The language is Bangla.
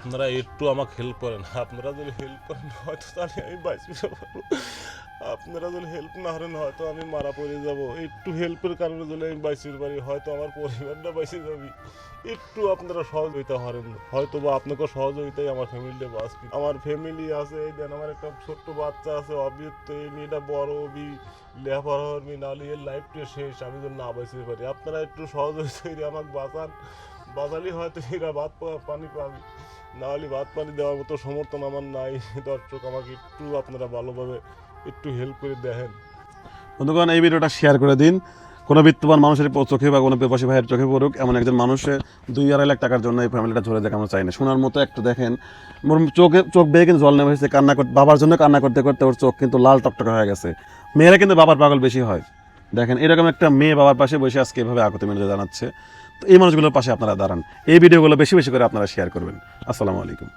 আপনারা একটু আমাকে হেল্প করেন। আপনারা যদি হেল্প করেন হয়তো তাহলে আমি বাঁচতে পারবো, আপনারা যদি হেল্প না করেন হয়তো আমি মারা পড়ে যাব। একটু হেল্পের কারণে যদি আমি বাঁচতে পারি হয়তো আমার পরিবারটা বেঁচে যাবে। একটু আপনারা সহযোগিতা করেন, হয়তো বা আপনাকে সহযোগিতায় আমার ফ্যামিলিটা বাঁচবে। আমার ফ্যামিলি আছে, এই দেন আমার একটা ছোট্ট বাচ্চা আছে অবিত্ত, এই মেয়েটা বড় অবি লেখাপড়া করবি, নাহলে এর লাইফটা শেষ আমি যদি না বাঁচতে পারি। আপনারা একটু সহযোগিতা করে আমাকে বাঁচান, বাঁচালে হয়তো এরা ভাত পানি পাবে, নাহলে ভাত পানি দেওয়ার মতো সমর্থন আমার নাই। দর্শক আমাকে একটু আপনারা ভালোভাবে একটু হেল্প করে দেখেন। বন্ধুগণ, এই ভিডিওটা শেয়ার করে দিন। কোনো বিত্তবান মানুষের চোখে বা কোনো প্রবাসী ভাইয়ের চোখে পড়ুক, এমন একজন মানুষের 2-2.5 লাখ টাকার জন্য এই ফ্যামিলিটা ঝরে যাক আমরা চাই না। শোনার মতো একটু দেখেন, চোখ বেয়ে কিন্তু জল নেমে এসেছে, কান্না করতে, বাবার জন্য কান্না করতে করতে ওর চোখ কিন্তু লাল টকটকে হয়ে গেছে। মেয়েরা কিন্তু বাবার পাগল বেশি হয়। দেখেন, এরকম একটা মেয়ে বাবার পাশে বসে আজকে এভাবে আকুতি মিনতি জানাচ্ছে। তো এই মানুষগুলোর পাশে আপনারা দাঁড়ান। এই ভিডিওগুলো বেশি বেশি করে আপনারা শেয়ার করবেন। আসসালামু আলাইকুম।